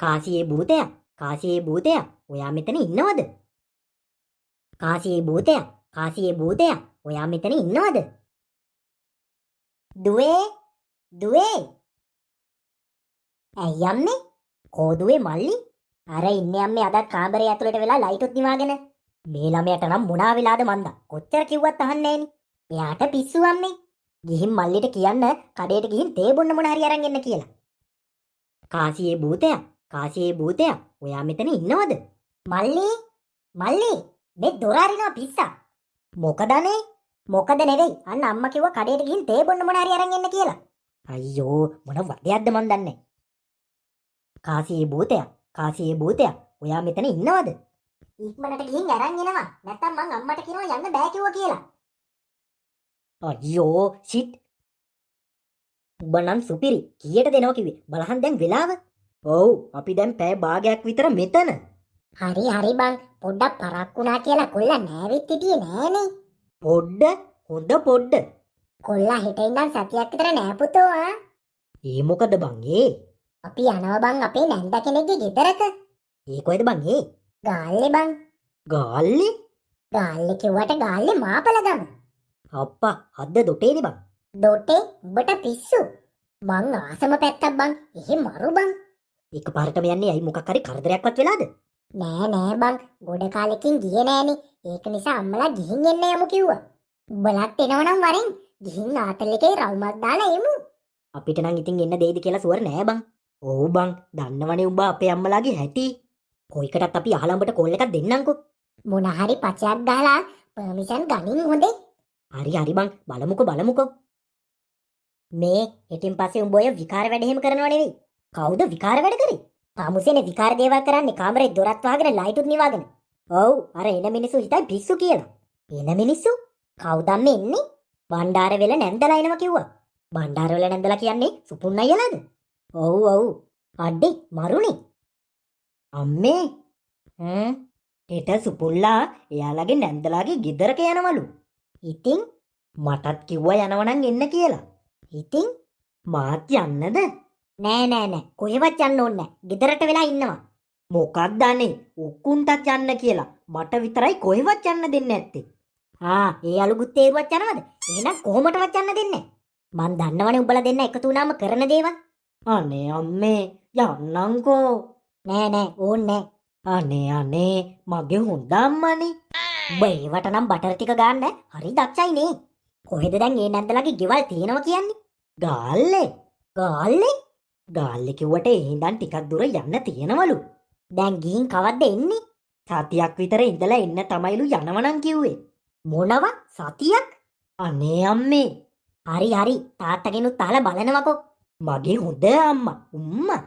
කාසියේ භූතයා, කාසියේ භූතයා, ඔයා මෙතන ඉන්නවද? කාසියේ භූතයා, කාසියේ භූතයා, ඔයා මෙතන ඉන්නවද? දුවේ, දුවේ. ඇයි අම්මේ? කෝ දුවේ මල්ලි? අර ඉන්නේ අම්මේ අදත් කාමරේ ඇතුළට වෙලා ලයිටුත් නිවාගෙන. මේ ළමයට නම් මොනා වෙලාද මන්දා. කොච්චර කිව්වත් අහන්නේ නෑනේ. එයාට පිස්සු අම්මේ. ගිහින් මල්ලිට කියන්න කඩේට ගිහින් තේ බොන්න මොන හරි අරන් එන්න කියලා. කාසියේ භූතයා, කාසියේ භූතයා, ඔයා මෙතන ඉන්නවද? මල්ලි, මල්ලි, මේ දොර අරිනවා පිස්සා. මොකදනේ? මොකද නෙවෙයි. අන්න අම්මා කිව්වා කඩේට ගිහින් තේ බොන්න මොන හරි අරන් එන්න කියලා. අයියෝ මොන වදයක්ද මන් දන්නේ. කාසියේ භූතයා, කාසියේ භූතයා, ඔයා මෙතන ඉන්නවද? ඉක්මනට ගිහින් අරන් එනවා. නැත්තම් මං අම්මට කියනවා යන්න බෑ කිව්වා කියලා. අයියෝ සිට්. උඹ නම් සුපිරි. කීයට දෙනව කිව්වේ? බලහන් දැන් වෙලාව. ඔව් අපි දැන් පැය භාගයක් විතර මෙතන. හරි හරි බං. පොඩ්ඩක් පරක් වුණා කියලා කොල්ලා නෑවිත් හිටියේ නෑනේ. පොඩ්ඩ හොඳ පොඩ්ඩ. කොල්ලා හෙට ඉඳන් සතියක් විතර නෑ පුතෝ ආ. ඒ මොකද බං ඒ? අපි යනවා බං අපේ නැන්ද කෙනෙක්ගේ ගෙදරට. ඒ කොහෙද බං ඒ? ගාල්ලේ බං. ගාල්ලේ? ගාල්ලේ කිව්වට ගාල්ලේ මාපල ගම. අප්පා අද්ද දොටේනේ බං. දොටේ උඹට පිස්සු. මං ආසම පැත්තක් බං. එහෙ මරු බං. එකපාරටම යන්නේ ඇයි මොකක් හරි කරදරයක්වත් වෙලාද? නෑ නෑ බං. ගොඩ කාලෙකින් ගියේ නෑනේ. ඒක නිසා අම්මලා ගිහින් එන්න යමු කිව්වා. උඹලත් එනවනම් වරෙන් ගිහින් ආතල් එකේ රවුමක් දාලා එමු. අපිට නම් ඉතින් එන්න දෙයිද කියලා සුවර් නෑ බං. ඔව් බං. දන්නවනේ උඹ අපේ අම්මලාගේ හැටි. කොයිකටත් අපි අහලා උඹට කෝල් එකක් දෙන්නම්කෝ. මොන හරි පචයක් ගහලා පර්මිෂන් ගනින් හොඳේ. හරි හරි බං. බලමුකෝ. මේ හෙටින් පස්සේ උඹ ඔය විකාර වැඩ එහෙම කරනව නෙවෙයි. කවුද විකාර වැඩ කරේ? පාමුසේනේ විකාර දේවල් කරන්නේ කාමරේ දොරත් වහගෙන ලයිටුත් නිවාගෙන. ඔව් අර එන මිනිස්සු හිතයි පිස්සු කියලා. එන මිනිස්සු? කවුද මේ එන්නේ? බණ්ඩාරවෙල නැන්දලා එනවා කිව්වා. බණ්ඩාරවෙල නැන්දලා කියන්නේ සුපුන් අයියලාද? ඔව්. අඩේ මරුනේ. අම්මේ හෙට සුපුල්ලා එයාලගේ නැන්දලාගේ ගෙදරක යනවලු. ඉතින් මටත් කිව්වා යනවනම් එන්න කියලා. ඉතින් මාත් යන්නද? නෑ කොහෙවත් යන්න ඕනේ නෑ. ගෙදරට වෙලා ඉන්නවා. මොකක්ද අනේ උක්කුන්ටත් යන්න කියලා. මට විතරයි කොහෙවත් යන්න දෙන්නේ නැත්තේ. ඒ අලුගුත් තේරුවත් යනවද? එහෙනම් කොහොමටවත් යන්න දෙන්නේ නෑ. මං දන්නවනේ උඹලා දෙන්න එකතු වුණාම කරන දේවල්. අනේ අම්මේ යන්නම්කෝ. නෑ ඕන්නේ නෑ. අනේ මගේ හොඳ අම්මනේ. උඹ ඒවට නම් බටර් ටික ගන්න හරි දක්ෂයි නේ. කොහෙද දැන් ඒ නැන්දලාගේ ගෙවල් තියෙනවා කියන්නේ? ගාල්ලේ කිව්වට එහෙනම් ටිකක් දුර යන්න තියෙනවලු. දැන් ගිහින් කවද්ද එන්නේ? සතියක් විතර ඉඳලා එන්න තමයිලු යනවනම් කිව්වේ. මොනවා? සතියක්? අනේ අම්මේ. හරි තාත්තගෙනුත් අහලා බලනවකෝ. මගේ හොඳ අම්මා.